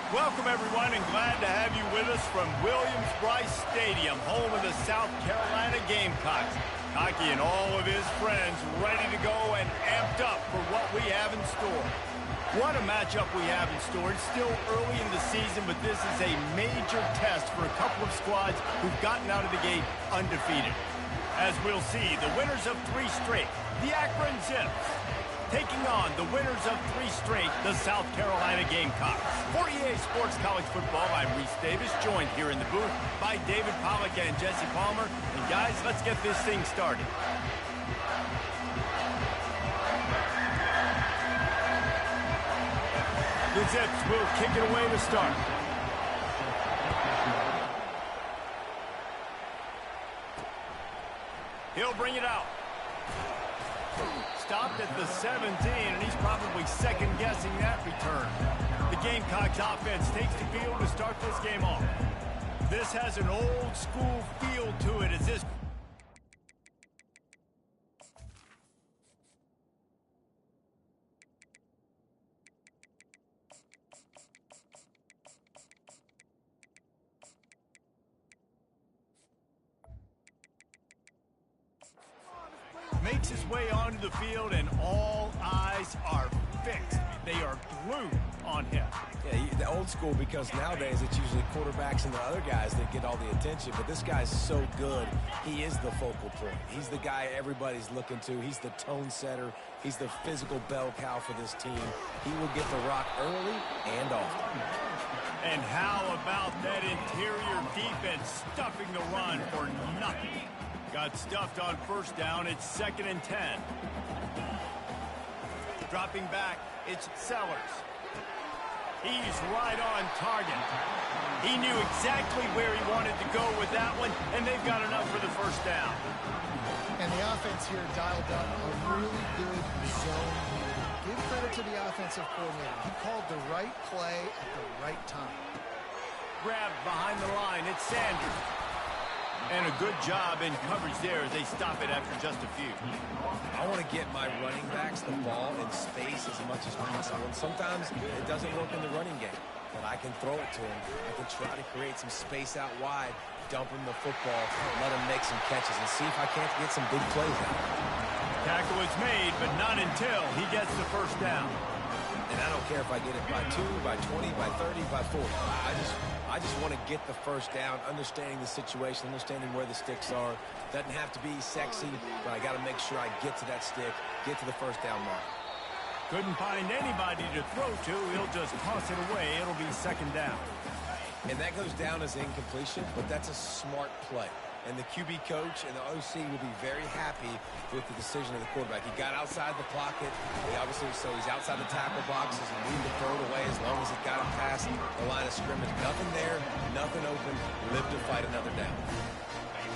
Welcome, everyone, and glad to have you with us from Williams-Brice Stadium, home of the South Carolina Gamecocks. Cocky and all of his friends ready to go and amped up for what we have in store. What a matchup we have in store. It's still early in the season, but this is a major test for a couple of squads who've gotten out of the gate undefeated. As we'll see, the winners of 3 straight, the Akron Zips, taking on the winners of 3 straight, the South Carolina Gamecocks. For EA Sports College Football, I'm Reese Davis, joined here in the booth by David Pollack and Jesse Palmer. And guys, let's get this thing started. The Zips will kick it away to start. He'll bring it out. Stopped at the 17, and he's probably second-guessing that return. The Gamecocks offense takes the field to start this game off. This has an old-school feel to it as this makes his way onto the field, and all eyes are fixed. They are glued on him. Yeah, the old school, because nowadays it's usually quarterbacks and the other guys that get all the attention, but this guy's so good. He is the focal point. He's the guy everybody's looking to. He's the tone setter. He's the physical bell cow for this team. He will get the rock early and often. And how about that interior defense stuffing the run for nothing? Got stuffed on first down. It's 2nd and 10. Dropping back, it's Sellers. He's right on target. He knew exactly where he wanted to go with that one, and they've got enough for the first down. And the offense here dialed up a really good zone here. Give credit to the offensive coordinator. He called the right play at the right time. Grabbed behind the line, it's Sanders. And a good job in coverage there as they stop it after just a few. I want to get my running backs the ball in space as much as possible. And sometimes it doesn't work in the running game, but I can throw it to him. I can try to create some space out wide, dump him the football, let him make some catches, and see if I can't get some big plays out. Tackle is made, but not until he gets the first down. And I don't care if I get it by 2, by 20, by 30, by 40. I just want to get the first down, understanding the situation, understanding where the sticks are. Doesn't have to be sexy, but I got to make sure I get to that stick, get to the first down mark. Couldn't find anybody to throw to. He'll just toss it away. It'll be 2nd down. And that goes down as incompletion, but that's a smart play. And the QB coach and the OC will be very happy with the decision of the quarterback. He got outside the pocket. He's outside the tackle boxes and needed to throw it away as long as it got him past the line of scrimmage. Nothing there, nothing open. Live to fight another down.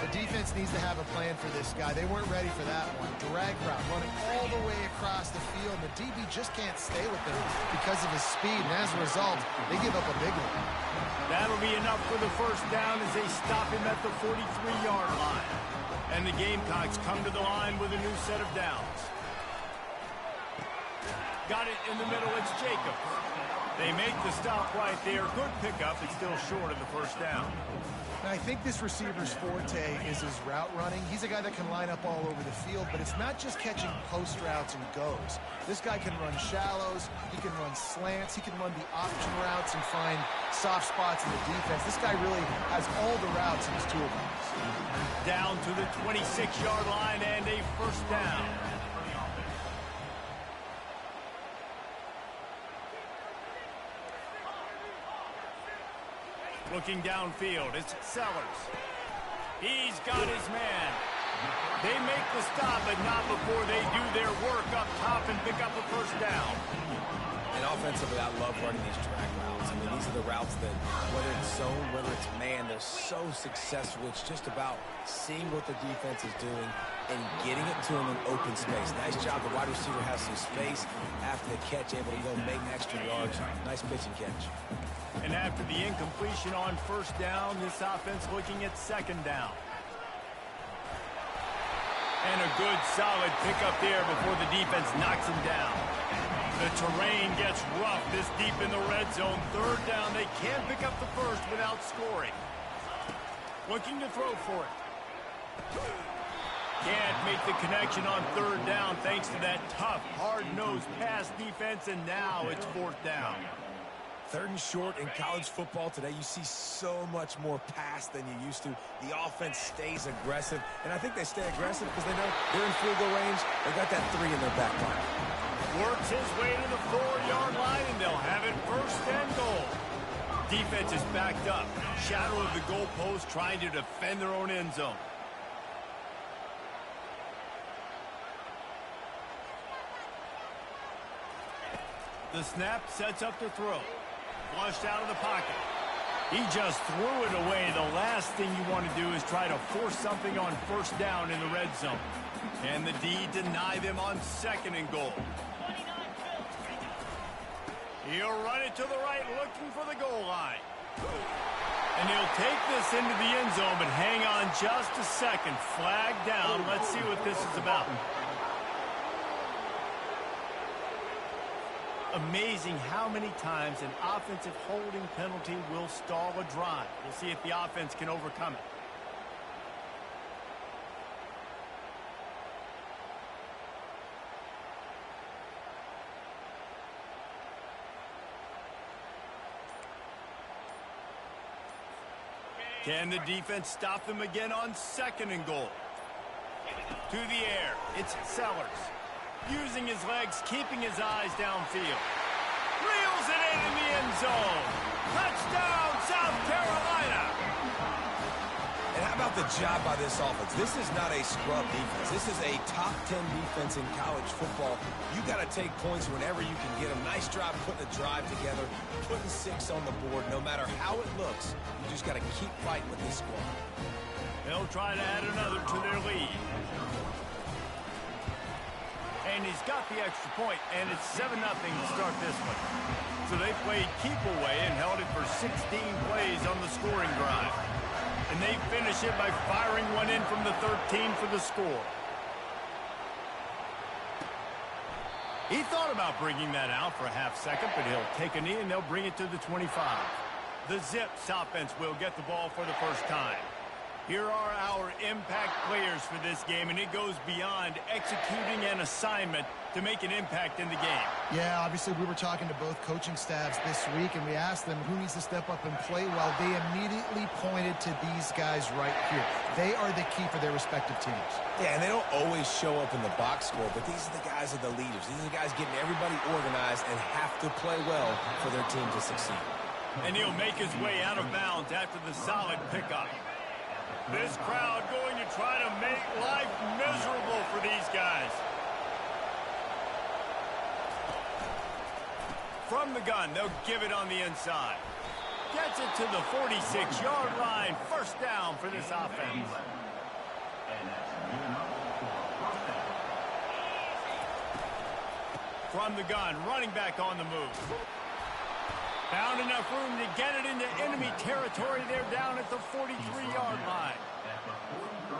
The defense needs to have a plan for this guy. They weren't ready for that one. Drag route, running all the way across the field. The DB just can't stay with him because of his speed, and as a result, they give up a big one. That'll be enough for the first down as they stop him at the 43-yard line. And the Gamecocks come to the line with a new set of downs. Got it in the middle, it's Jacobs. They make the stop right there. Good pickup, it's still short of the first down. Now, I think this receiver's forte is his route running. He's a guy that can line up all over the field, but it's not just catching post routes and goes. This guy can run shallows, he can run slants, he can run the option routes and find soft spots in the defense. This guy really has all the routes in his toolbox. Down to the 26-yard line and a first down. Looking downfield, it's Sellers. He's got his man. They make the stop, but not before they do their work up top and pick up a first down. And offensively, I love running these track routes. I mean, these are the routes that, whether it's zone, whether it's man, they're so successful. It's just about seeing what the defense is doing and getting it to them in open space. Nice job. The wide receiver has some space after the catch, able to go make extra yards. Nice pitch and catch. And after the incompletion on first down, this offense looking at 2nd down. And a good solid pickup there before the defense knocks him down. The terrain gets rough this deep in the red zone. Third down, they can't pick up the first without scoring. Looking to throw for it. Can't make the connection on third down thanks to that tough, hard-nosed pass defense, and now it's fourth down. Third and short in college football today, you see so much more pass than you used to. The offense stays aggressive, and I think they stay aggressive because they know they're in field goal range. They got that 3 in their back pocket. Works his way to the 4-yard line, and they'll have it first and goal. Defense is backed up. Shadow of the goalpost, trying to defend their own end zone. The snap sets up the throw. Flushed out of the pocket. He just threw it away. The last thing you want to do is try to force something on first down in the red zone. And the D deny them on second and goal. He'll run it to the right, looking for the goal line. And he'll take this into the end zone, but hang on just a second. Flag down. Let's see what this is about. Amazing how many times an offensive holding penalty will stall a drive. We'll see if the offense can overcome it. Can the defense stop them again on second and goal? To the air, it's Sellers. Using his legs, keeping his eyes downfield. Reels it in the end zone. Touchdown, South Carolina. And how about the job by this offense? This is not a scrub defense. This is a top 10 defense in college football. You got to take points whenever you can get them. Nice job putting a drive together, putting 6 on the board. No matter how it looks, you just got to keep fighting with this squad. They'll try to add another to their lead. And he's got the extra point, and it's 7-0 to start this one. So they played keep away and held it for 16 plays on the scoring drive. And they finish it by firing one in from the 13 for the score. He thought about bringing that out for a half second, but he'll take a knee and they'll bring it to the 25. The Zips offense will get the ball for the first time. Here are our impact players for this game, and it goes beyond executing an assignment to make an impact in the game. Yeah, obviously we were talking to both coaching staffs this week, and we asked them who needs to step up and play well. They immediately pointed to these guys right here. They are the key for their respective teams. Yeah, and they don't always show up in the box score, but these are the guys that are the leaders. These are the guys getting everybody organized and have to play well for their team to succeed. And he'll make his way out of bounds after the solid pickup. This crowd going to try to make life miserable for these guys. From the gun, they'll give it on the inside. Gets it to the 46-yard line. First down for this offense. From the gun, running back on the move. Found enough room to get it into enemy territory. They're down at the 43-yard line.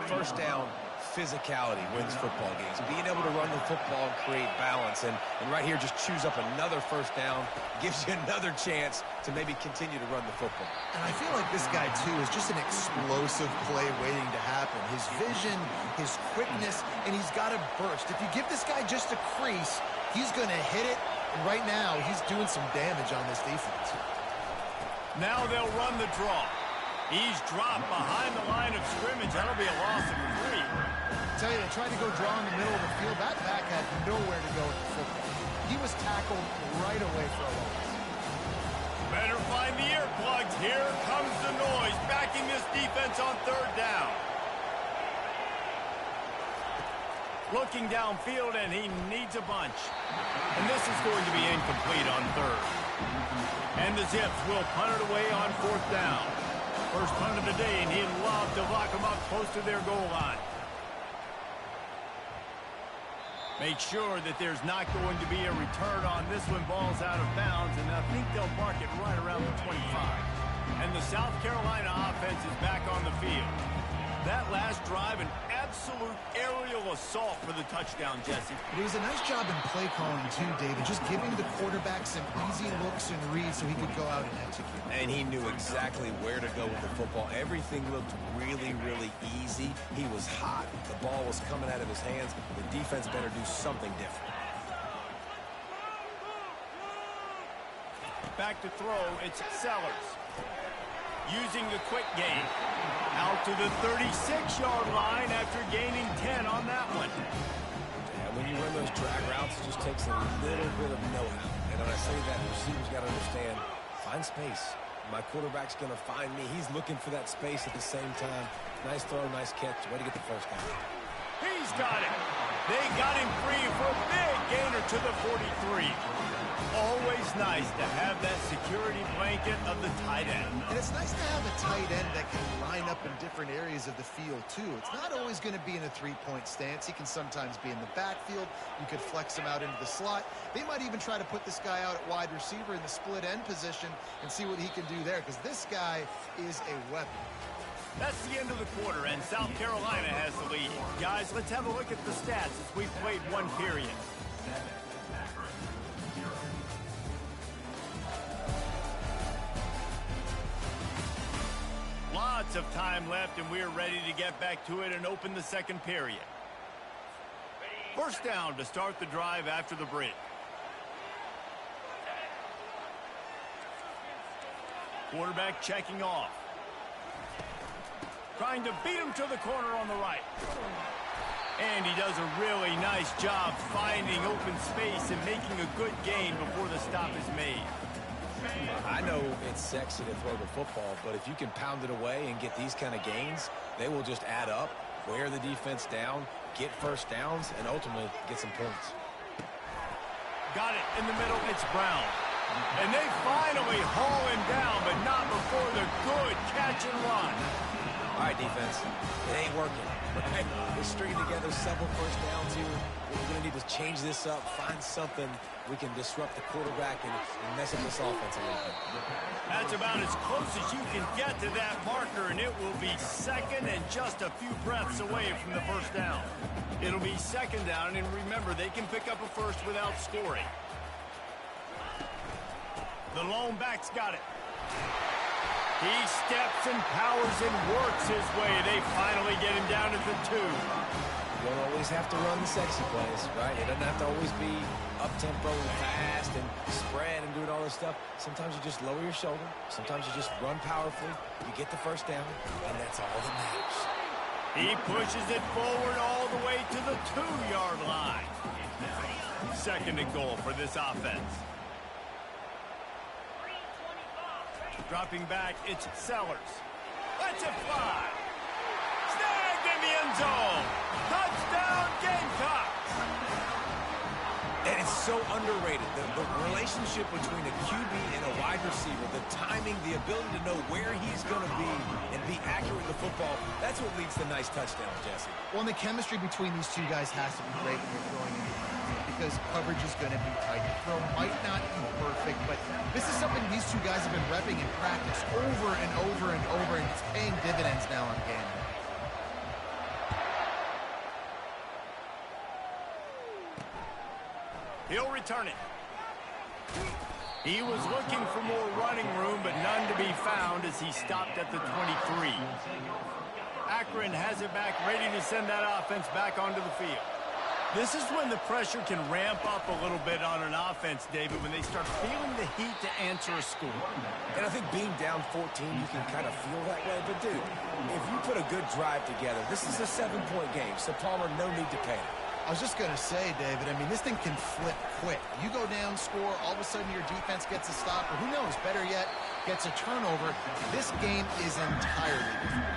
First down, physicality wins football games. Being able to run the football and create balance. And right here, just choose up another first down. Gives you another chance to maybe continue to run the football. And I feel like this guy, too, is just an explosive play waiting to happen. His vision, his quickness, and he's got a burst. If you give this guy just a crease, he's going to hit it. And right now, he's doing some damage on this defense. Now they'll run the draw. He's dropped behind the line of scrimmage. That'll be a loss of 3. I tell you, they tried to go draw in the middle of the field. That back had nowhere to go with the football. He was tackled right away for a loss. Better find the earplugs. Here comes the noise, backing this defense on third down. Looking downfield, and he needs a bunch. And this is going to be incomplete on third. And the Zips will punt it away on fourth down. First punt of the day, and he'd love to lock them up close to their goal line. Make sure that there's not going to be a return on this one. Ball's out of bounds, and I think they'll mark it right around the 25. And the South Carolina offense is back on the field. That last drive, an absolute aerial assault for the touchdown, Jesse. It was a nice job in play calling too, David, just giving the quarterback some easy looks and reads so he could go out and execute. And he knew exactly where to go with the football. Everything looked really, really easy. He was hot. The ball was coming out of his hands. The defense better do something different. Back to throw, it's Sellers. Using the quick gain. Out to the 36-yard line after gaining 10 on that one. Yeah, when you run those drag routes, it just takes a little bit of know-how. And when I say that, receivers got to understand, find space. My quarterback's going to find me. He's looking for that space at the same time. Nice throw, nice catch. Way to get the first down. He's got it. They got him free for a big gainer to the 43. Always nice to have that security blanket of the tight end. And it's nice to have a tight end that can line up in different areas of the field, too. It's not always going to be in a three-point stance. He can sometimes be in the backfield. You could flex him out into the slot. They might even try to put this guy out at wide receiver in the split end position and see what he can do there, because this guy is a weapon. That's the end of the quarter, and South Carolina has the lead. Guys, let's have a look at the stats as we played one period. Lots of time left, and we're ready to get back to it and open the second period. First down to start the drive after the break. Quarterback checking off. Trying to beat him to the corner on the right. And he does a really nice job finding open space and making a good gain before the stop is made. I know it's sexy to throw the football, but if you can pound it away and get these kind of gains, they will just add up, wear the defense down, get first downs, and ultimately get some points. Got it in the middle. It's Brown. And they finally haul him down, but not before the good catch and run. All right, defense, it ain't working. Right? We're stringing together several first downs here. We're going to need to change this up, find something we can disrupt the quarterback and mess up this offense a little bit. That's about as close as you can get to that marker, and it will be second and just a few breaths away from the first down. It'll be second down, and remember, they can pick up a first without scoring. The lone back's got it. He steps and powers and works his way. They finally get him down at the 2. You don't always have to run the sexy plays, right? It doesn't have to always be up-tempo and fast and spread and doing all this stuff. Sometimes you just lower your shoulder. Sometimes you just run powerfully. You get the first down, and that's all that matters. He pushes it forward all the way to the 2-yard line. Second and goal for this offense. Dropping back, it's Sellers. Let's it fly. Snagged in the end zone. Touchdown, Gamecocks. And it's so underrated. The relationship between a QB and a wide receiver, the timing, the ability to know where he's going to be and be accurate with the football, that's what leads to nice touchdowns, Jesse. Well, and the chemistry between these two guys has to be great when you're throwing in, because coverage is going to be tight. The throw might not be perfect, but this is something these two guys have been repping in practice over and over and over, and it's paying dividends now on game day. He'll return it. He was looking for more running room, but none to be found as he stopped at the 23. Akron has it back, ready to send that offense back onto the field. This is when the pressure can ramp up a little bit on an offense, David, when they start feeling the heat to answer a score. And I think being down 14, you can kind of feel that way. But, dude, if you put a good drive together, this is a 7-point game, so Palmer, no need to panic. I was just going to say, David, I mean, this thing can flip quick. You go down, score, all of a sudden your defense gets a stop, or who knows, better yet, gets a turnover. This game is entirely different.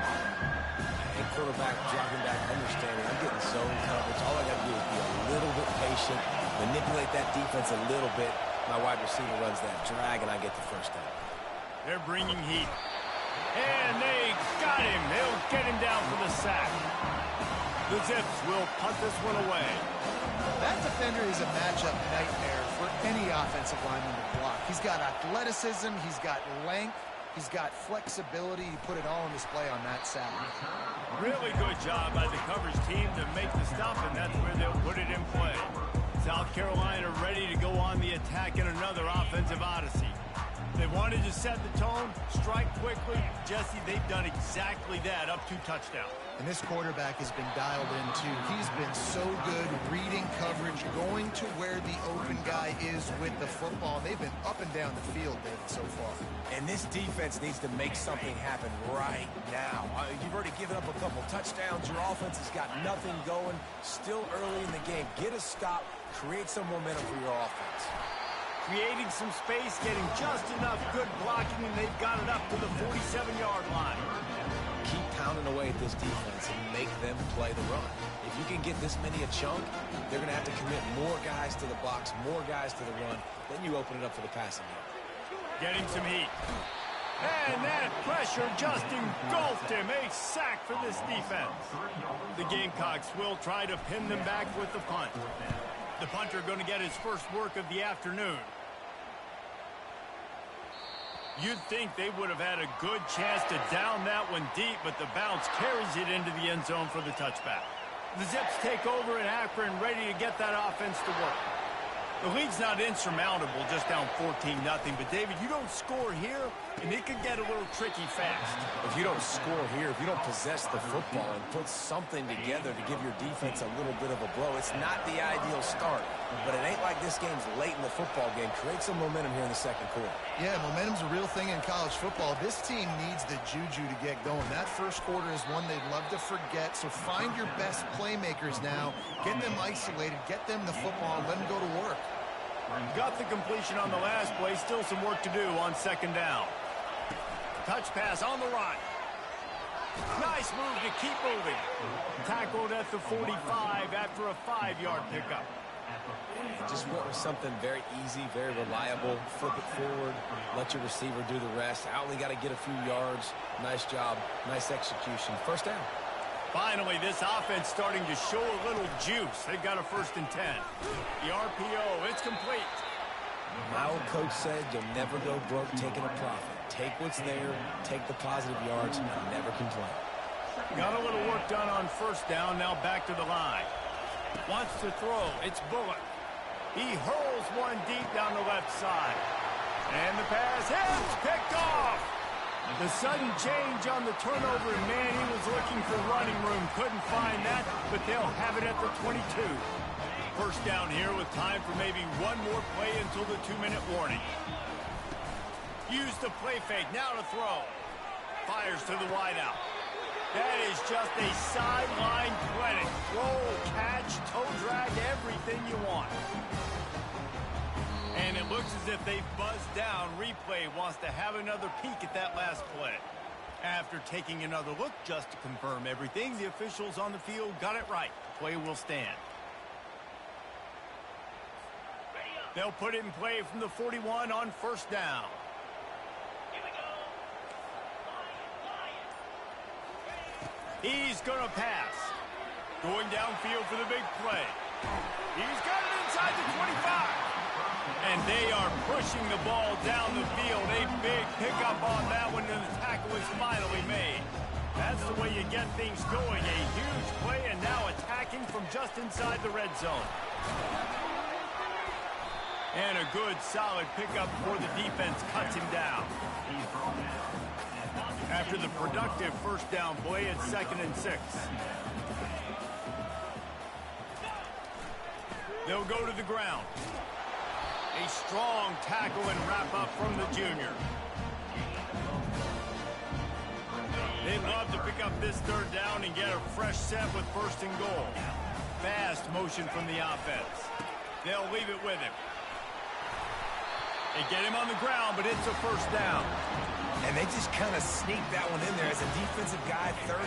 And quarterback dropping back, understanding, I'm getting zone coverage. All I got to do is be a little bit patient, manipulate that defense a little bit. My wide receiver runs that drag, and I get the first down. They're bringing heat. And they got him. They'll get him down for the sack. The Zips will punt this one away. That defender is a matchup nightmare for any offensive lineman to block. He's got athleticism, he's got length, He's got flexibility. He put it all on display on that sack. Really good job by the coverage team to make the stop, and that's where they'll put it in play. South Carolina ready to go on the attack in another offensive odyssey. They wanted to set the tone, strike quickly. Jesse, they've done exactly that, up 2 touchdowns. And this quarterback has been dialed in, too. He's been so good reading coverage, going to where the open guy is with the football. They've been up and down the field, David, so far. And this defense needs to make something happen right now. You've already given up a couple touchdowns. Your offense has got nothing going. Still early in the game. Get a stop. Create some momentum for your offense. Creating some space, getting just enough good blocking, and they've got it up to the 47-yard line. Keep pounding away at this defense and make them play the run. If you can get this many a chunk, they're going to have to commit more guys to the box, more guys to the run. Then you open it up for the passing game. Getting some heat. And that pressure just engulfed him. A sack for this defense. The Gamecocks will try to pin them back with the punt. The punter going to get his first work of the afternoon. You'd think they would have had a good chance to down that one deep, but the bounce carries it into the end zone for the touchback. The Zips take over in Akron, ready to get that offense to work. The lead's not insurmountable, just down 14-0. But, David, you don't score here, and it could get a little tricky fast. If you don't score here, if you don't possess the football and put something together to give your defense a little bit of a blow, it's not the ideal start. But it ain't like this game's late in the football game. Create some momentum here in the second quarter. Yeah, momentum's a real thing in college football. This team needs the juju to get going. That first quarter is one they'd love to forget. So find your best playmakers now. Get them isolated. Get them the football and let them go to work. Got the completion on the last play. Still some work to do on second down. Touch pass on the run. Nice move to keep moving. Tackled at the 45 after a 5-yard pickup. Just went with something very easy, very reliable. Flip it forward. Let your receiver do the rest. I only got to get a few yards. Nice job. Nice execution. First down. Finally, this offense starting to show a little juice. They've got a 1st and 10. The RPO, it's complete. My old coach said you'll never go broke taking a profit. Take what's there, take the positive yards, and never complain. Got a little work done on first down, now back to the line. Wants to throw, it's Bullock. He hurls one deep down the left side. And the pass hits, picked off. The sudden change on the turnover, and man, he was looking for running room. Couldn't find that, but they'll have it at the 22. First down here with time for maybe one more play until the 2-minute warning. Use the play fake, now to throw. Fires to the wideout. That is just a sideline clinic. Roll, catch, toe drag, everything you want. And it looks as if they buzzed down. Replay wants to have another peek at that last play. After taking another look just to confirm everything, the officials on the field got it right. The play will stand. They'll put it in play from the 41 on first down. He's going to pass. Going downfield for the big play. He's got it inside the 25. And they are pushing the ball down the field. A big pickup on that one, and the tackle is finally made. That's the way you get things going. A huge play, and now attacking from just inside the red zone. And a good, solid pickup before the defense cuts him down. After the productive first down play, it's 2nd and 6. They'll go to the ground. A strong tackle and wrap up from the junior. They'd love to pick up this third down and get a fresh set with 1st and goal. Fast motion from the offense. They'll leave it with him. They get him on the ground, but it's a 1st down. And they just kind of sneaked that one in there as a defensive guy, 35+.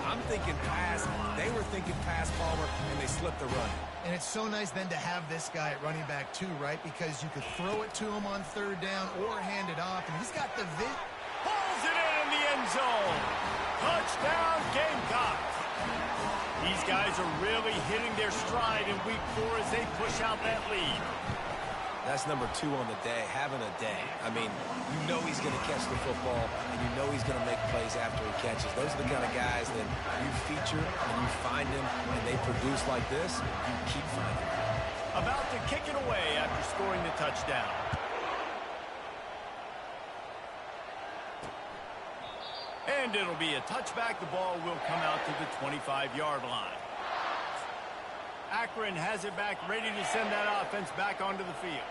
I'm thinking pass. They were thinking pass, Palmer, and they slipped the run. And it's so nice then to have this guy at running back too, right? Because you could throw it to him on 3rd down or hand it off, and he's got the pulls it in the end zone. Touchdown, Gamecocks. These guys are really hitting their stride in week 4 as they push out that lead. That's number 2 on the day, having a day. I mean, you know he's going to catch the football, and you know he's going to make plays after he catches. Those are the kind of guys that you feature and you find them, and they produce like this, you keep finding them. About to kick it away after scoring the touchdown. And it'll be a touchback. The ball will come out to the 25-yard line. Akron has it back, ready to send that offense back onto the field.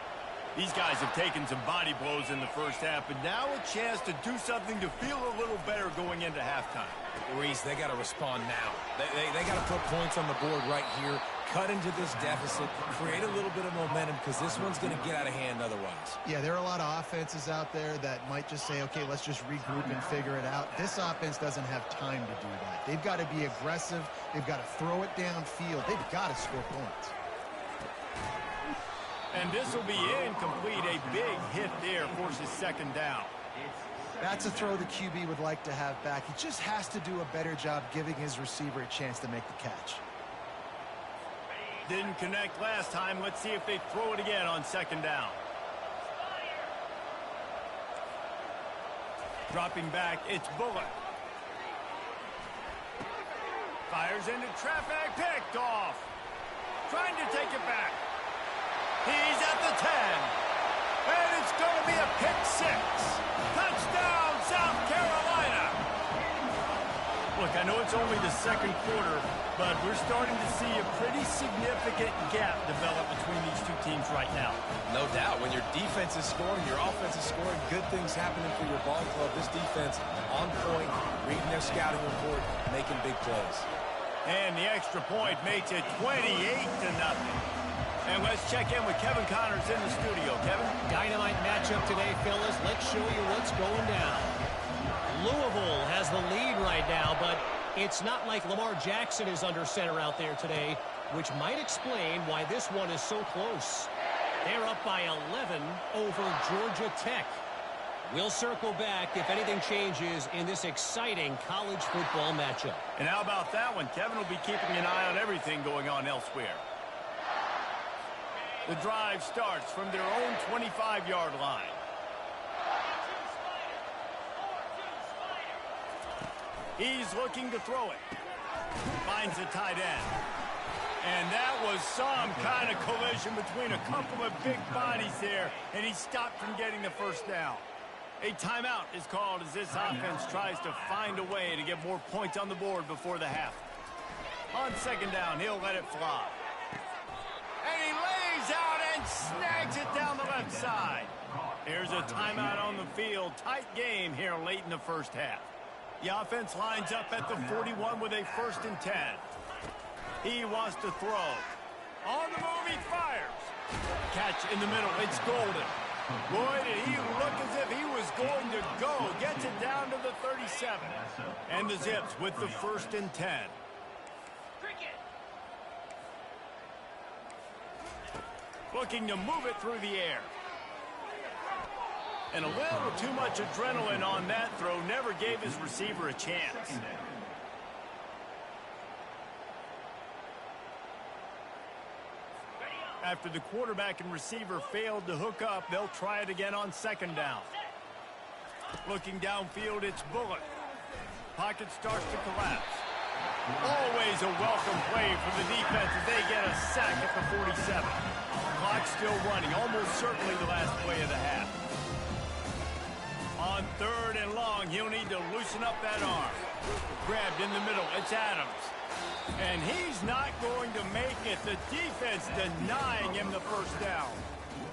These guys have taken some body blows in the first half, but now a chance to do something to feel a little better going into halftime. Reese, they got to respond now. They got to put points on the board right here, cut into this deficit, create a little bit of momentum, because this one's going to get out of hand otherwise. Yeah, there are a lot of offenses out there that might just say, okay, let's just regroup and figure it out. This offense doesn't have time to do that. They've got to be aggressive. They've got to throw it downfield. They've got to score points. And this will be incomplete. A big hit there forces second down. That's a throw the QB would like to have back. He just has to do a better job giving his receiver a chance to make the catch. Didn't connect last time. Let's see if they throw it again on second down. Dropping back, it's Bullock. Fires into traffic, picked off. Trying to take it back. He's at the 10. And it's going to be a pick 6. Touchdown, South Carolina. Look, I know it's only the second quarter, but we're starting to see a pretty significant gap develop between these two teams right now. No doubt. When your defense is scoring, your offense is scoring, good things happening for your ball club. This defense on point, reading their scouting report, making big plays. And the extra point makes it 28-0. And let's check in with Kevin Connors in the studio. Kevin? Dynamite matchup today, fellas. Let's show you what's going down. Louisville has the lead right now, but it's not like Lamar Jackson is under center out there today, which might explain why this one is so close. They're up by 11 over Georgia Tech. We'll circle back if anything changes in this exciting college football matchup. And how about that one? Kevin will be keeping an eye on everything going on elsewhere. The drive starts from their own 25-yard line. He's looking to throw it. Finds a tight end. And that was some kind of collision between a couple of big bodies there, and he stopped from getting the first down. A timeout is called as this offense tries to find a way to get more points on the board before the half. On second down, he'll let it fly. And he lays out and snags it down the left side. Here's a timeout on the field. Tight game here late in the first half. The offense lines up at the 41 with a 1st and 10. He wants to throw. On the move, he fires. Catch in the middle. It's Golden. Boy, did he look as if he was going to go. Gets it down to the 37. And the Zips with the 1st and 10. Looking to move it through the air. And a little too much adrenaline on that throw. Never gave his receiver a chance. After the quarterback and receiver failed to hook up, they'll try it again on second down. Looking downfield, it's Bullock. Pocket starts to collapse. Always a welcome play for the defense as they get a sack at the 47. Clock still running, almost certainly the last play of the half. On 3rd and long, he'll need to loosen up that arm. Grabbed in the middle, it's Adams. And he's not going to make it. The defense denying him the first down.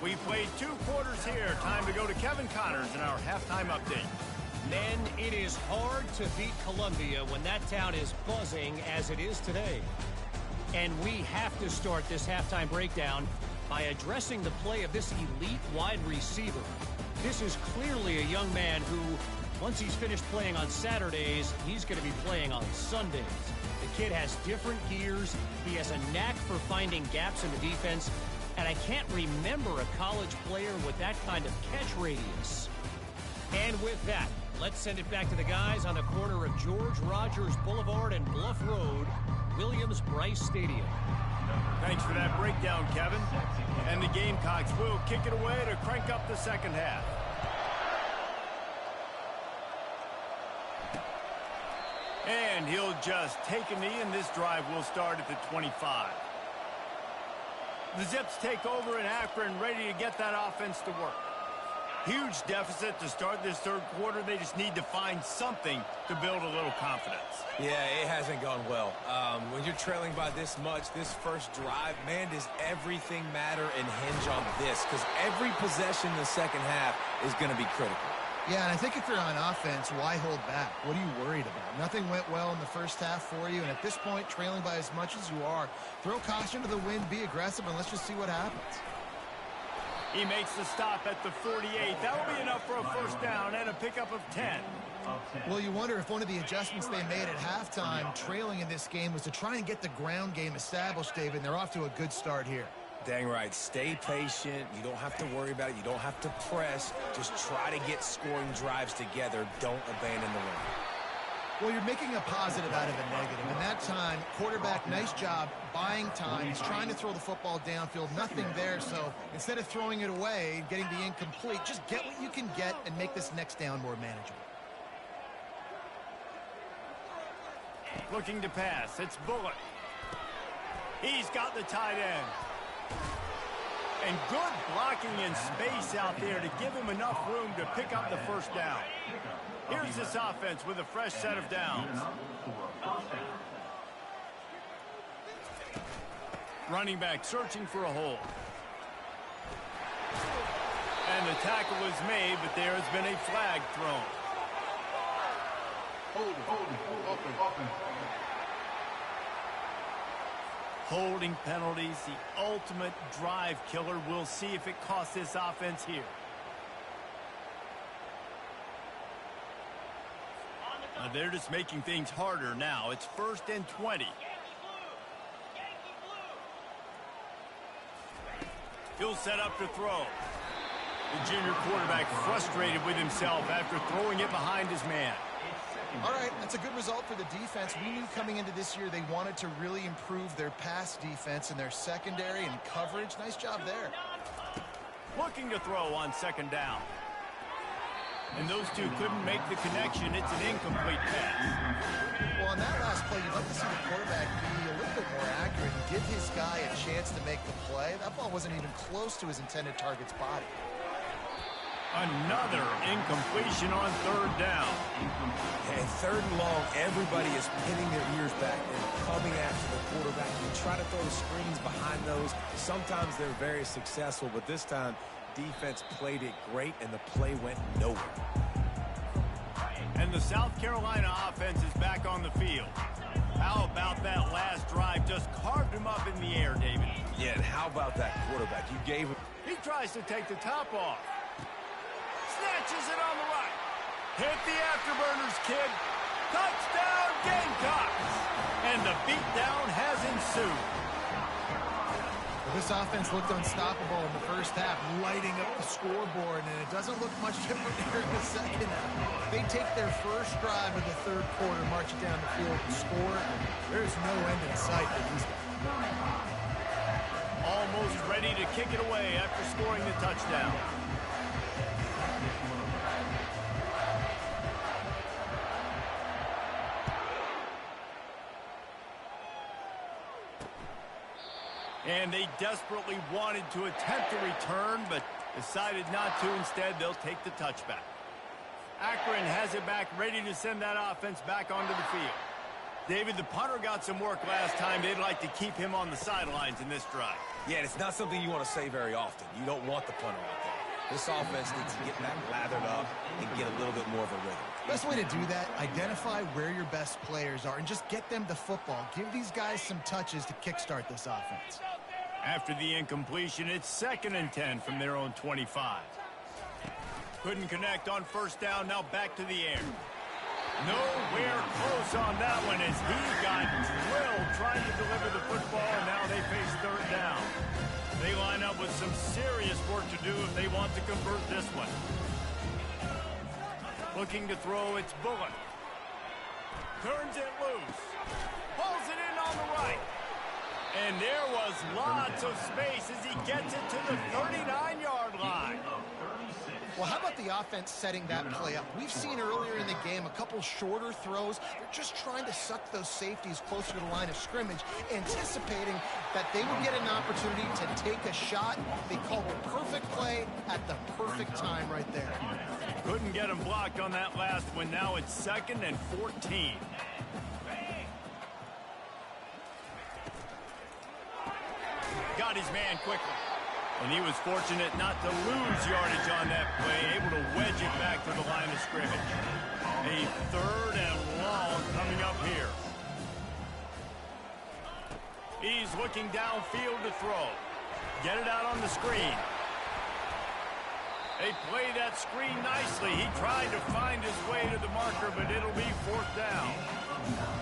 We played 2 quarters here. Time to go to Kevin Connors in our halftime update. Men, it is hard to beat Columbia when that town is buzzing as it is today. And we have to start this halftime breakdown by addressing the play of this elite wide receiver. This is clearly a young man who, once he's finished playing on Saturdays, he's going to be playing on Sundays. The kid has different gears. He has a knack for finding gaps in the defense. And I can't remember a college player with that kind of catch radius. And with that, let's send it back to the guys on the corner of George Rogers Boulevard and Bluff Road, Williams-Brice Stadium. Thanks for that breakdown, Kevin. And the Gamecocks will kick it away to crank up the second half. And he'll just take a knee, and this drive will start at the 25. The Zips take over in Akron, ready to get that offense to work. Huge deficit to start this third quarter. They just need to find something to build a little confidence. Yeah, it hasn't gone well. When you're trailing by this much, this first drive, man, does everything matter and hinge on this? Because every possession in the second half is going to be critical. Yeah, and I think if you're on offense, why hold back? What are you worried about? Nothing went well in the first half for you, and at this point, trailing by as much as you are, throw caution to the wind, be aggressive, and let's just see what happens. He makes the stop at the 48. That'll be enough for a first down and a pickup of 10. Well, you wonder if one of the adjustments they made at halftime, trailing in this game, was to try and get the ground game established, David, and they're off to a good start here. Dang right. Stay patient. You don't have to worry about it. You don't have to press. Just try to get scoring drives together. Don't abandon the run. Well, you're making a positive out of a negative. And that time, quarterback, nice job buying time. He's trying to throw the football downfield. Nothing there. So instead of throwing it away and getting the incomplete, just get what you can get and make this next down more manageable. Looking to pass. It's Bullock. He's got the tight end. And good blocking in space out there to give him enough room to pick up the first down. Here's this offense with a fresh set of downs. Running back searching for a hole. And the tackle is made, but there has been a flag thrown. Holding penalties, the ultimate drive killer. We'll see if it costs this offense here. They're just making things harder now. It's 1st and 20. He'll set up to throw. The junior quarterback frustrated with himself after throwing it behind his man. All right, that's a good result for the defense. We knew coming into this year they wanted to really improve their pass defense and their secondary and coverage. Nice job there. Looking to throw on second down. And those two couldn't make the connection. It's an incomplete pass. Well, on that last play, you'd like to see the quarterback be a little bit more accurate and give his guy a chance to make the play. That ball wasn't even close to his intended target's body. Another incompletion on third down. And third and long, everybody is pinning their ears back and coming after the quarterback. You try to throw screens behind those. Sometimes they're very successful, but this time, defense played it great, and the play went nowhere. And the South Carolina offense is back on the field. How about that last drive? Just carved him up in the air, David. Yeah, and how about that quarterback? You gave him... He tries to take the top off. Snatches it on the right. Hit the afterburners, kid. Touchdown, Gamecocks. And the beatdown has ensued. Well, this offense looked unstoppable in the first half, lighting up the scoreboard, and it doesn't look much different here in the second half. They take their first drive of the third quarter, march it down the field, and score. There's no end in sight for these guys. Almost ready to kick it away after scoring the touchdown. And they desperately wanted to attempt a return, but decided not to. Instead, they'll take the touchback. Akron has it back, ready to send that offense back onto the field. David, the punter got some work last time. They'd like to keep him on the sidelines in this drive. Yeah, it's not something you want to say very often. You don't want the punter out there. This offense needs to get back lathered up and get a little bit more of a rhythm. Best way to do that, identify where your best players are and just get them the football. Give these guys some touches to kickstart this offense. After the incompletion, it's 2nd and 10 from their own 25. Couldn't connect on first down, now back to the air. Nowhere close on that one as he got drilled trying to deliver the football, and now they face third down. They line up with some serious work to do if they want to convert this one. Looking to throw, it's Bullock. Turns it loose. Pulls it in on the right. And there was lots of space as he gets it to the 39-yard line. Well, how about the offense setting that play up? We've seen earlier in the game a couple shorter throws. They're just trying to suck those safeties closer to the line of scrimmage, anticipating that they would get an opportunity to take a shot. They called a perfect play at the perfect time right there. Couldn't get him blocked on that last one. Now it's 2nd and 14. Got his man quickly. And he was fortunate not to lose yardage on that play, able to wedge it back to the line of scrimmage. A 3rd and long coming up here. He's looking downfield to throw. Get it out on the screen. They play that screen nicely. He tried to find his way to the marker, but it'll be 4th down.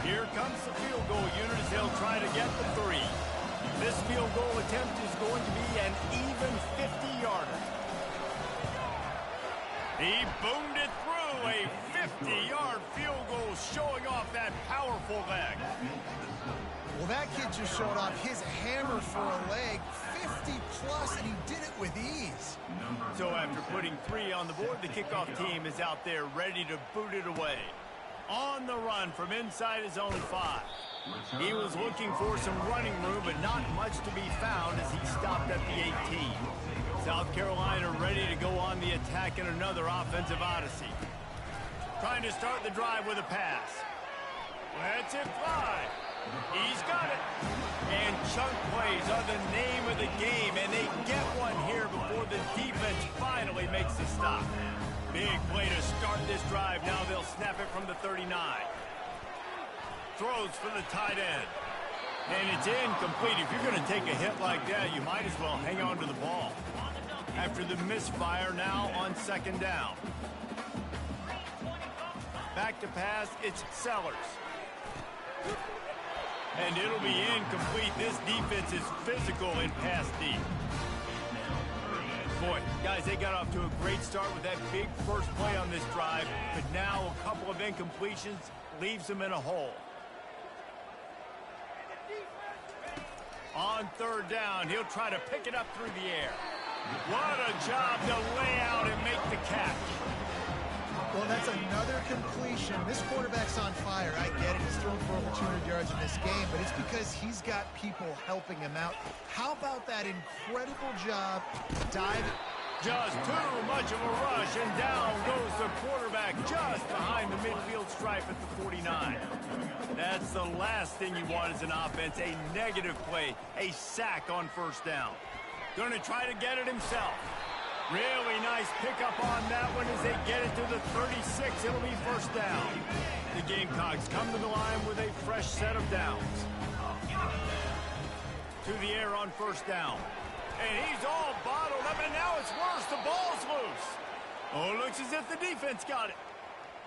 Here comes the field goal unit as they'll try to get the 3. This field goal attempt is going to be an even 50-yarder. He boomed it through. A 50-yard field goal showing off that powerful leg. Well, that kid just showed off his hammer for a leg, 50-plus, and he did it with ease. So after putting 3 on the board, the kickoff team is out there ready to boot it away. On the run from inside his own 5. He was looking for some running room, but not much to be found as he stopped at the 18. South Carolina ready to go on the attack in another offensive odyssey. Trying to start the drive with a pass. Lets it fly. He's got it. And chunk plays are the name of the game, and they get one here before the defense finally makes the stop. Big play to start this drive. Now they'll snap it from the 39. Throws for the tight end. And it's incomplete. If you're going to take a hit like that, you might as well hang on to the ball. After the misfire, now on 2nd down. Back to pass, it's Sellers. And it'll be incomplete. This defense is physical in pass deep. Boy, guys, they got off to a great start with that big first play on this drive, but now a couple of incompletions leaves them in a hole. On 3rd down, he'll try to pick it up through the air. What a job to lay out and make the catch. Well, that's another completion. This quarterback's on fire. I get it. He's thrown for over 200 yards in this game, but it's because he's got people helping him out. How about that incredible job diving? Just too much of a rush, and down goes the quarterback just behind the midfield stripe at the 49. That's the last thing you want as an offense, a negative play, a sack on 1st down. Going to try to get it himself. Really nice pickup on that one as they get it to the 36. It'll be 1st down. The Gamecocks come to the line with a fresh set of downs. To the air on 1st down. And he's all bottled up, and now it's worse. The ball's loose. Oh, it looks as if the defense got it.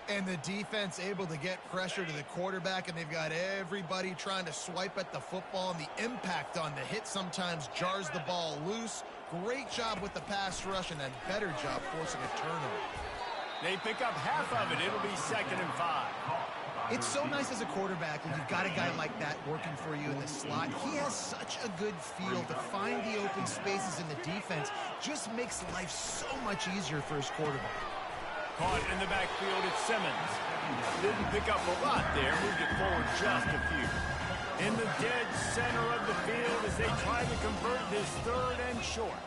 And the defense able to get pressure to the quarterback, and they've got everybody trying to swipe at the football, and the impact on the hit sometimes jars the ball loose. Great job with the pass rush, and a better job forcing a turnover. They pick up half of it. It'll be 2nd and 5. It's so nice as a quarterback when you've got a guy like that working for you in the slot. He has such a good feel to find the open spaces in the defense. Just makes life so much easier for his quarterback. Caught in the backfield, it's Simmons. Didn't pick up a lot there, moved it forward just a few. In the dead center of the field as they try to convert this 3rd and short.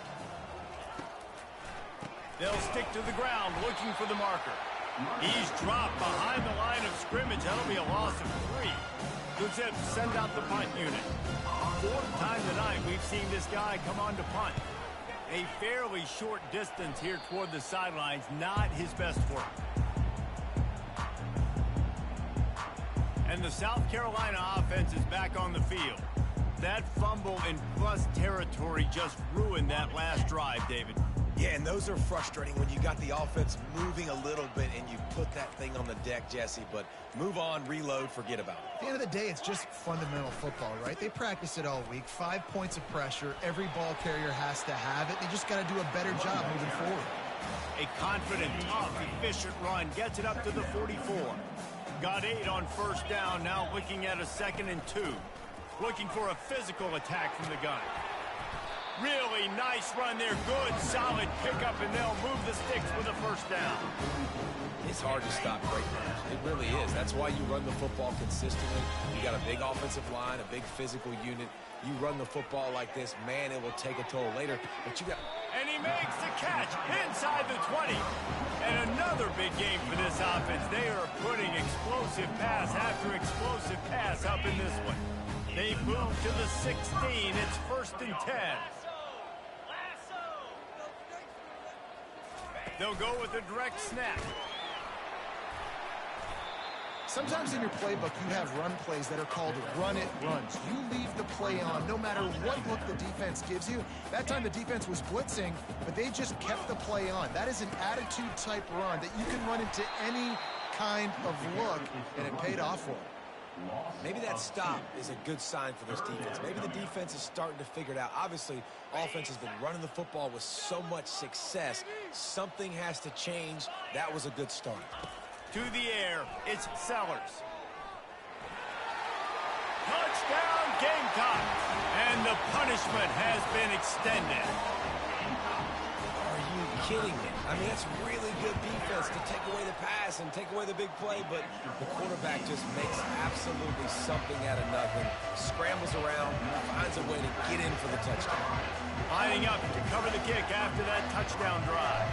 They'll stick to the ground looking for the marker. He's dropped behind the line of scrimmage. That'll be a loss of 3. Good zip, send out the punt unit. 4th time tonight we've seen this guy come on to punt. A fairly short distance here toward the sidelines, not his best work. And the South Carolina offense is back on the field. That fumble in plus territory just ruined that last drive, David. Yeah, and those are frustrating when you got the offense moving a little bit and you put that thing on the deck, Jesse, but move on, reload, forget about it. At the end of the day, it's just fundamental football, right? They practice it all week. 5 points of pressure. Every ball carrier has to have it. They just got to do a better job moving forward. A confident, tough, efficient run gets it up to the 44. Got 8 on 1st down, now looking at a 2nd and 2. Looking for a physical attack from the gun. Really nice run there. Good, solid pickup, and they'll move the sticks with a first down. It's hard to stop great runs. It really is. That's why you run the football consistently. You got a big offensive line, a big physical unit. You run the football like this, man, it will take a toll later. But you got... And he makes the catch inside the 20. And another big game for this offense. They are putting explosive pass after explosive pass up in this one. They move to the 16. It's 1st and 10. They'll go with a direct snap. Sometimes in your playbook, you have run plays that are called run-it runs. You leave the play on no matter what look the defense gives you. That time the defense was blitzing, but they just kept the play on. That is an attitude-type run that you can run into any kind of look, and it paid off for them. Maybe that stop is a good sign for this defense. Maybe the defense is starting to figure it out. Obviously, offense has been running the football with so much success. Something has to change. That was a good start. To the air, it's Sellers. Touchdown, Gamecocks! And the punishment has been extended. Are you kidding me? I mean, that's really good defense to take away the pass and take away the big play, but the quarterback just makes absolutely something out of nothing, scrambles around, finds a way to get in for the touchdown. Lining up to cover the kick after that touchdown drive.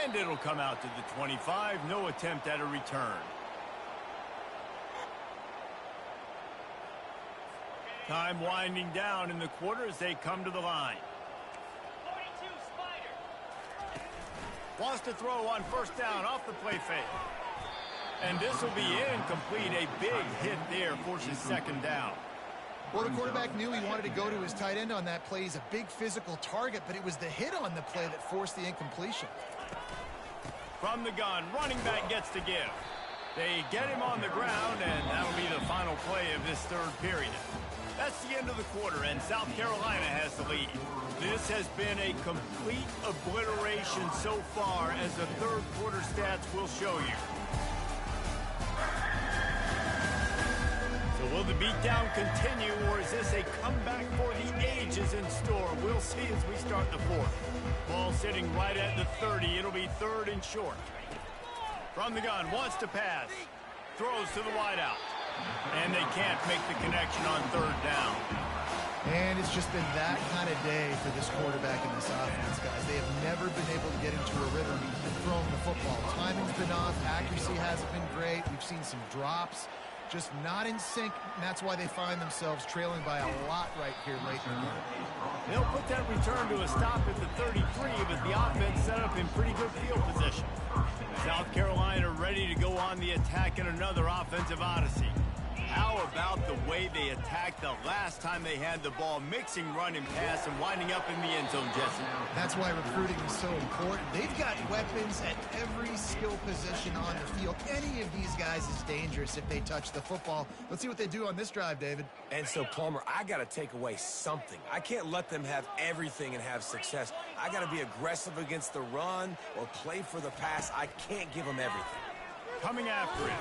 And it'll come out to the 25. No attempt at a return. Time winding down in the quarter as they come to the line. 42 Spider. Wants to throw on 1st down off the play fake. And this will be incomplete. A big hit there forces 2nd down. Well, the quarterback knew he wanted to go to his tight end on that play. He's a big physical target, but it was the hit on the play that forced the incompletion. From the gun, running back gets to give. They get him on the ground, and that'll be the final play of this 3rd period. That's the end of the quarter, and South Carolina has the lead. This has been a complete obliteration so far, as the 3rd quarter stats will show you. So will the beatdown continue, or is this a comeback for the ages in store? We'll see as we start the 4th. Ball sitting right at the 30. It'll be 3rd and short. From the gun, wants to pass. Throws to the wideout. And they can't make the connection on 3rd down. And it's just been that kind of day for this quarterback and this offense, guys. They have never been able to get into a rhythm throwing the football. Timing's been off. Accuracy hasn't been great. We've seen some drops. Just not in sync, and that's why they find themselves trailing by a lot right here late in the game. They'll put that return to a stop at the 33, but the offense set up in pretty good field position. South Carolina ready to go on the attack in another offensive odyssey. How about the way they attacked the last time they had the ball, mixing run and pass and winding up in the end zone, Jesse? That's why recruiting is so important. They've got weapons at every skill position on the field. Any of these guys is dangerous if they touch the football. Let's see what they do on this drive, David. And so, Palmer, I got to take away something. I can't let them have everything and have success. I got to be aggressive against the run or play for the pass. I can't give them everything. Coming after it.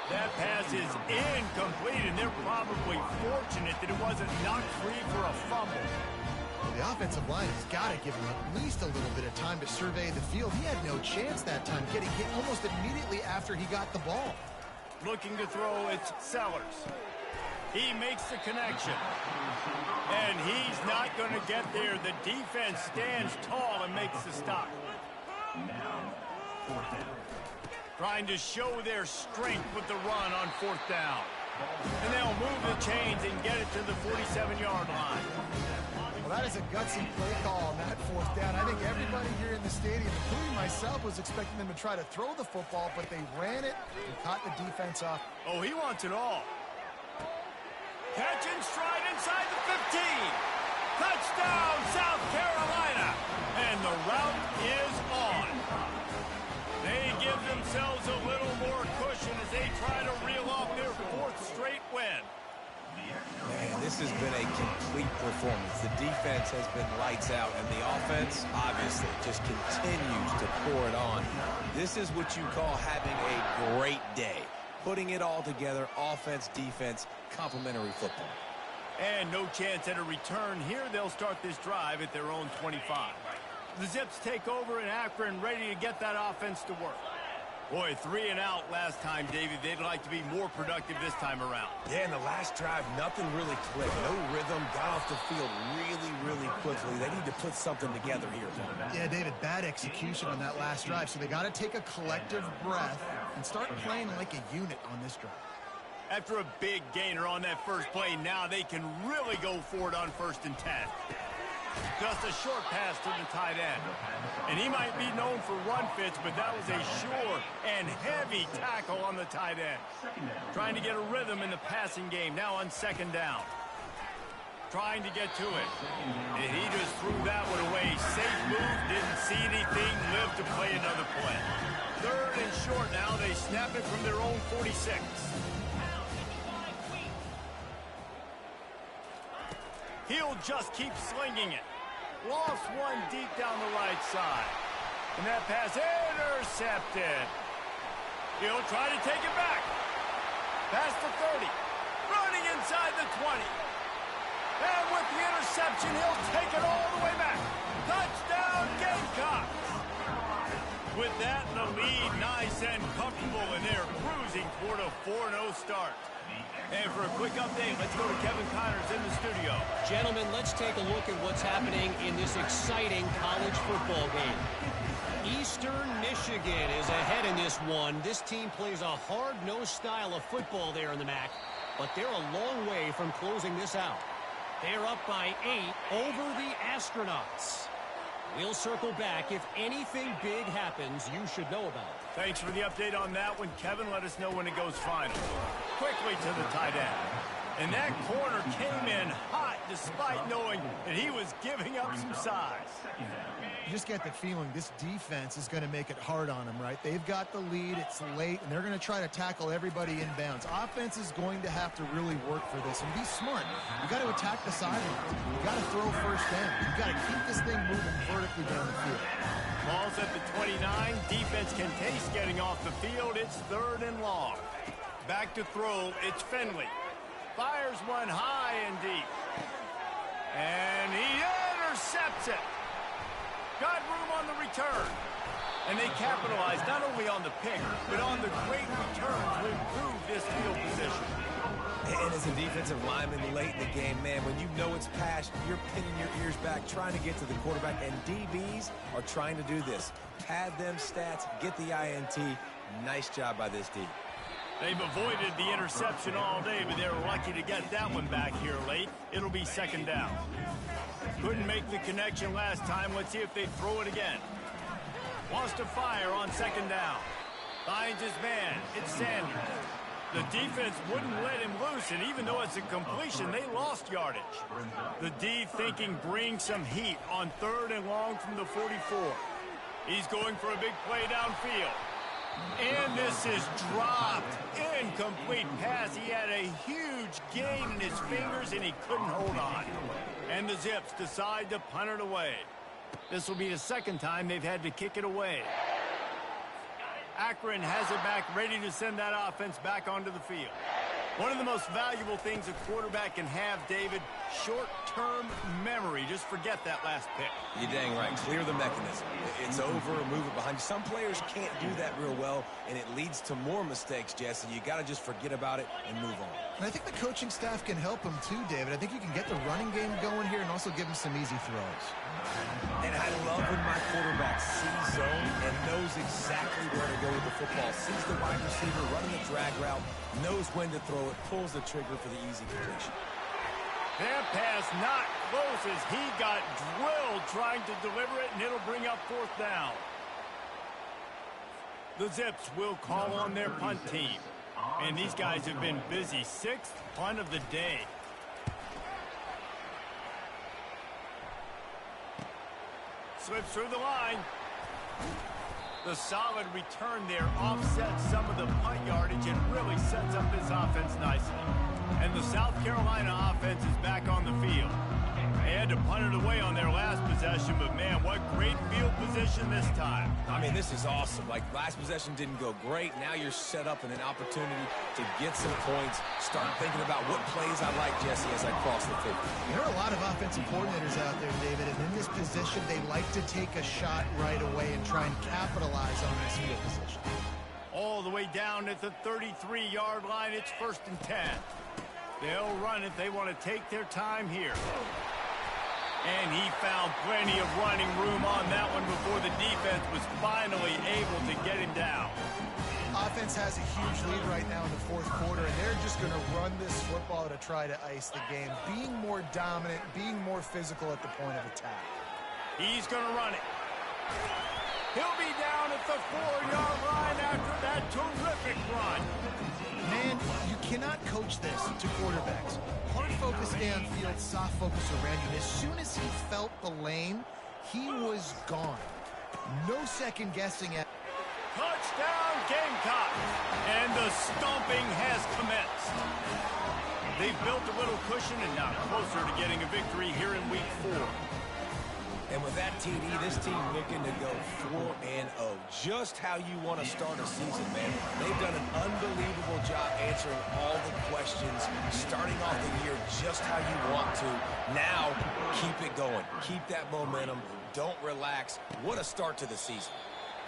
That pass is incomplete, and they're probably fortunate that it wasn't knocked free for a fumble. Well, the offensive line has got to give him at least a little bit of time to survey the field. He had no chance that time, getting hit almost immediately after he got the ball. Looking to throw, it's Sellers. He makes the connection. And he's not going to get there. The defense stands tall and makes the stop. Now, 4th down. Trying to show their strength with the run on 4th down. And they'll move the chains and get it to the 47-yard line. Well, that is a gutsy play call on that 4th down. I think everybody here in the stadium, including myself, was expecting them to try to throw the football, but they ran it and caught the defense off. Oh, he wants it all. Catch and stride inside the 15. Touchdown, South Carolina. And the route is on. They give themselves a little more cushion as they try to reel off their 4th straight win. Man, this has been a complete performance. The defense has been lights out, and the offense, obviously, just continues to pour it on. This is what you call having a great day. Putting it all together, offense, defense, complementary football. And no chance at a return here. They'll start this drive at their own 25. The Zips take over in Akron, ready to get that offense to work. Boy, 3 and out last time, David. They'd like to be more productive this time around. Yeah, in the last drive, nothing really clicked. No rhythm, got off the field really quickly. They need to put something together here. Yeah, David, bad execution on that last drive, so they got to take a collective breath and start playing like a unit on this drive. After a big gainer on that first play, now they can really go for it on 1st and 10. Just a short pass to the tight end. And he might be known for run fits, but that was a sure and heavy tackle on the tight end. Trying to get a rhythm in the passing game, now on 2nd down. Trying to get to it. And he just threw that one away. Safe move, didn't see anything, lived to play another play. 3rd and short now, they snap it from their own 46. He'll just keep slinging it. Lost one deep down the right side. And that pass intercepted. He'll try to take it back. Past the 30. Running inside the 20. And with the interception, he'll take it all the way back. Touchdown, Gamecocks. With that, the lead nice and comfortable, and they're cruising toward a 4-0 start. And for a quick update, let's go to Kevin Connors in the studio. Gentlemen, let's take a look at what's happening in this exciting college football game. Eastern Michigan is ahead in this one. This team plays a hard-nosed style of football there in the MAC, but they're a long way from closing this out. They're up by 8 over the Astronauts. We'll circle back. If anything big happens, you should know about it. Thanks for the update on that one, Kevin. Let us know when it goes final. Quickly to the tight end. And that corner came in hot despite knowing that he was giving up some size. You just get the feeling this defense is going to make it hard on them, right? They've got the lead, it's late, and they're going to try to tackle everybody inbounds. Offense is going to have to really work for this and be smart. You got to attack the sidelines. You got to throw first down. You got to keep this thing moving vertically down the field. Ball's at the 29. Defense can taste getting off the field. It's 3rd and long. Back to throw. It's Finley. Fires one high and deep. And he intercepts it. Got room on the return. And they capitalize not only on the pick, but on the great return to improve this field position. And as a defensive lineman late in the game, man, when you know it's passed, you're pinning your ears back, trying to get to the quarterback, and DBs are trying to do this. Pad them stats, get the INT. Nice job by this D. They've avoided the interception all day, but they're lucky to get that one back here late. It'll be 2nd down. Couldn't make the connection last time. Let's see if they throw it again. Wants to fire on 2nd down. Finds his man. It's Sanders. The defense wouldn't let him loose, and even though it's a completion, they lost yardage. The D thinking bring some heat on 3rd and long from the 44. He's going for a big play downfield. And this is dropped. Incomplete pass. He had a huge gain in his fingers, and he couldn't hold on. And the Zips decide to punt it away. This will be the 2nd time they've had to kick it away. Akron has it back, ready to send that offense back onto the field. One of the most valuable things a quarterback can have, David, short-term memory. Just forget that last pick. You're dang right. Clear the mechanism. It's over, move it behind you. Some players can't do that real well, and it leads to more mistakes, Jesse. You got to just forget about it and move on. And I think the coaching staff can help him too, David. I think you can get the running game going here and also give him some easy throws. And I love when my quarterback sees zone and knows exactly where to go with the football. Sees the wide receiver running the drag route, knows when to throw it, pulls the trigger for the easy completion. That pass not close as he got drilled trying to deliver it, and it'll bring up 4th down. The Zips will call on their punt team. And these guys have been busy. 6th punt of the day. Slips through the line. The solid return there offsets some of the punt yardage and really sets up this offense nicely. And the South Carolina offense is back on the field. They had to punt it away on their last possession, but man, what great field position this time. I mean, this is awesome. Like, last possession didn't go great. Now you're set up in an opportunity to get some points. Start thinking about what plays I like, Jesse, as I cross the 50. There are a lot of offensive coordinators out there, David, and in this position, they like to take a shot right away and try and capitalize on this field position. All the way down at the 33-yard line, it's 1st and 10. They'll run it. They want to take their time here. And he found plenty of running room on that one before the defense was finally able to get him down. Offense has a huge lead right now in the 4th quarter, and they're just going to run this football to try to ice the game. Being more dominant, being more physical at the point of attack. He's going to run it. He'll be down at the 4-yard line after that terrific run. Man, you cannot coach this to quarterbacks. Hard focus downfield, soft focus around you. As soon as he felt the lane, he was gone. No second guessing at. Touchdown Gamecocks! And the stomping has commenced. They've built a little cushion and now closer to getting a victory here in week 4. And with that TD, this team looking to go 4-0. Just how you want to start a season, man. They've done an unbelievable job answering all the questions, starting off the year just how you want to. Now, keep it going. Keep that momentum. Don't relax. What a start to the season.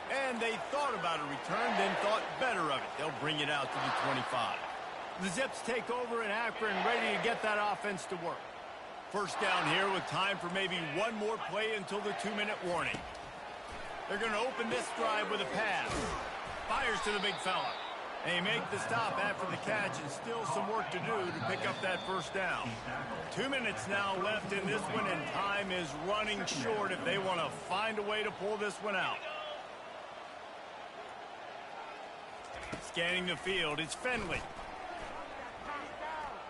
And they thought about a return, then thought better of it. They'll bring it out to the 25. The Zips take over in Akron, ready to get that offense to work. First down here with time for maybe one more play until the 2-minute warning. They're going to open this drive with a pass. Fires to the big fella. They make the stop after the catch and still some work to do to pick up that first down. 2 minutes now left in this one, and time is running short if they want to find a way to pull this one out. Scanning the field, it's Finley.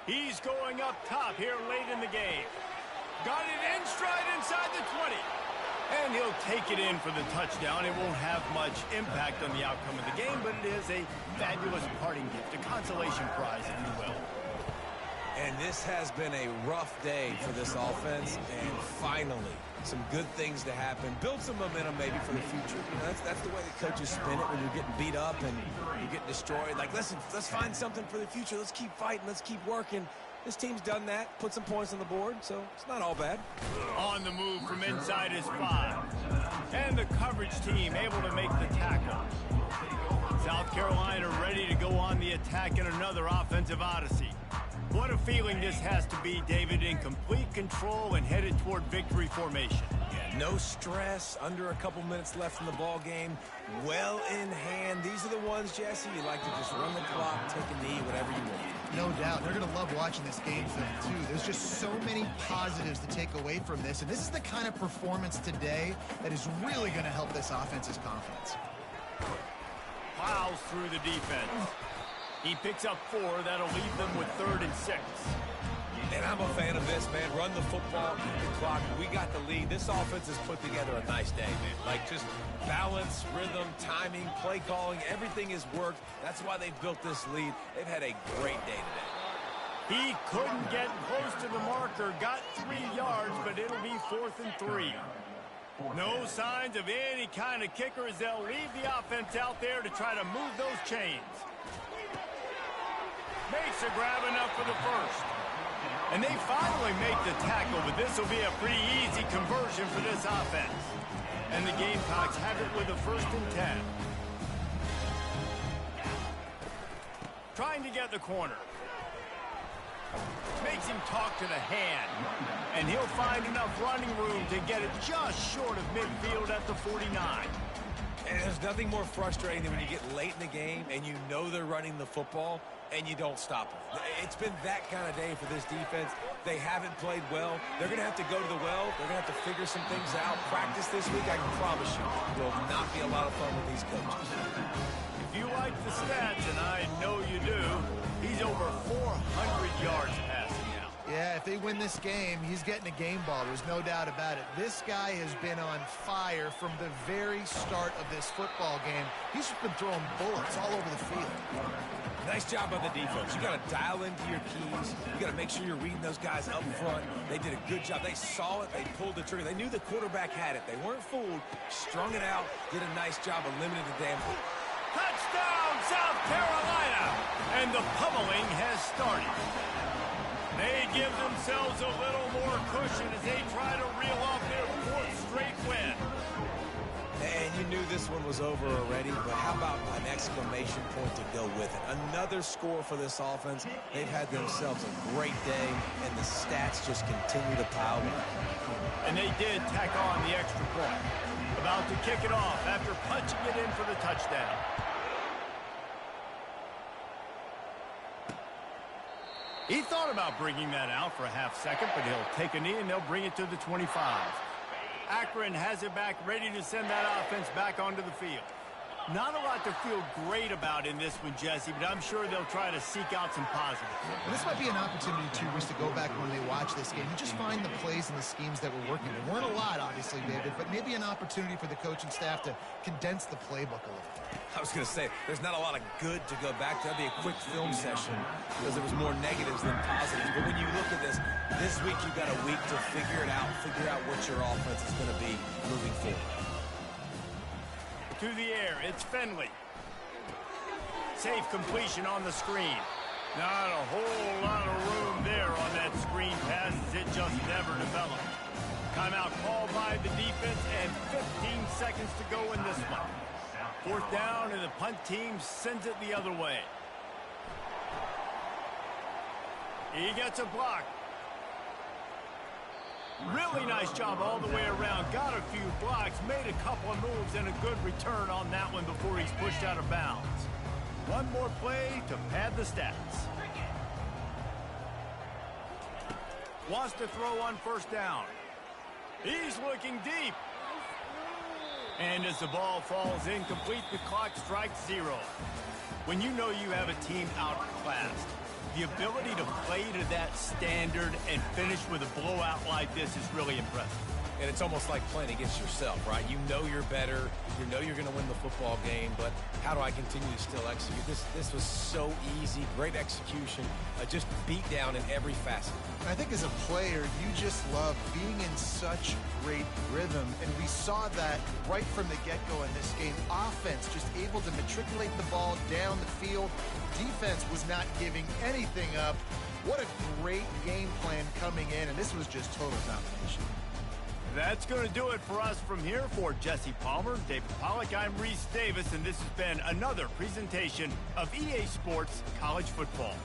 He's going up top here late in the game. Got it in stride inside the 20. And he'll take it in for the touchdown. It won't have much impact on the outcome of the game, but it is a fabulous parting gift, a consolation prize, if you will. And this has been a rough day for this offense, and finally, some good things to happen. Build some momentum maybe for the future. You know, that's the way the coaches spin it when you're getting beat up and you're getting destroyed. Like, listen, let's find something for the future. Let's keep fighting. Let's keep working. This team's done that, put some points on the board, so it's not all bad. On the move from inside his 5. And the coverage team able to make the tackle. South Carolina ready to go on the attack in another offensive odyssey. What a feeling this has to be, David, in complete control and headed toward victory formation. Yeah, no stress, under a couple minutes left in the ball game, well in hand. These are the ones, Jesse, you like to just run the clock, take a knee, whatever you want. No doubt. They're going to love watching this game film, too. There's just so many positives to take away from this, and this is the kind of performance today that is really going to help this offense's confidence. Plows through the defense. He picks up 4. That'll leave them with 3rd and 6. And I'm a fan of this, man. Run the football, keep the clock. We got the lead. This offense has put together a nice day, man. Like, just balance, rhythm, timing, play calling, everything has worked. That's why they've built this lead. They've had a great day today. He couldn't get close to the marker. Got 3 yards, but it'll be 4th and 3. No signs of any kind of kicker as they'll leave the offense out there to try to move those chains. Makes a grab enough for the first. And they finally make the tackle, but this will be a pretty easy conversion for this offense. And the Gamecocks have it with a 1st and 10. Trying to get the corner. Makes him talk to the hand. And he'll find enough running room to get it just short of midfield at the 49. And there's nothing more frustrating than when you get late in the game and you know they're running the football and you don't stop them. It's been that kind of day for this defense. They haven't played well. They're going to have to go to the well. They're going to have to figure some things out. Practice this week, I can promise you, will not be a lot of fun with these coaches. If you like the stats, and I know you do, he's over 400 yards passing now. Yeah, if they win this game, he's getting a game ball. There's no doubt about it. This guy has been on fire from the very start of this football game. He's just been throwing bullets all over the field. Nice job on the defense. You got to dial into your keys. You got to make sure you're reading those guys up front. They did a good job. They saw it. They pulled the trigger. They knew the quarterback had it. They weren't fooled. Strung it out. Did a nice job of limiting the damage. Touchdown, South Carolina! And the pummeling has started. They give themselves a little more cushion as they try to reel off their fourth straight win. And you knew this one was over already, but how about an exclamation point to go with it? Another score for this offense. They've had themselves a great day, and the stats just continue to pile up. And they did tack on the extra point. About to kick it off after punching it in for the touchdown. He thought about bringing that out for a half second, but he'll take a knee and they'll bring it to the 25. Akron has it back, ready to send that offense back onto the field. Not a lot to feel great about in this one, Jesse, but I'm sure they'll try to seek out some positives. And this might be an opportunity, too, Rich, to go back when they watch this game and just find the plays and the schemes that were working. There weren't a lot, obviously, David, but maybe an opportunity for the coaching staff to condense the playbook a little. I was going to say, there's not a lot of good to go back to. That'd be a quick film session because there was more negatives than positives. But when you look at this week you've got a week to figure it out, figure out what your offense is going to be moving forward. To the air, it's Finley. Safe completion on the screen. Not a whole lot of room there on that screen pass as it just never developed. Timeout called by the defense and 15 seconds to go in this one. Fourth down and the punt team sends it the other way. He gets a block. Really nice job all the way around. Got a few blocks, made a couple of moves, and a good return on that one before he's pushed out of bounds. One more play to pad the stats. Wants to throw on first down. He's looking deep. And as the ball falls incomplete, the clock strikes 0. When you know you have a team outclassed, the ability to play to that standard and finish with a blowout like this is really impressive. And it's almost like playing against yourself, right? You know you're better. You know you're going to win the football game, but how do I continue to still execute? This was so easy. Great execution. Just beat down in every facet. And I think as a player, you just love being in such great rhythm. And we saw that right from the get-go in this game. Offense just able to matriculate the ball down the field. Defense was not giving anything up. What a great game plan coming in, and this was just total domination. That's going to do it for us from here. For Jesse Palmer, David Pollack, I'm Reese Davis, and this has been another presentation of EA Sports College Football.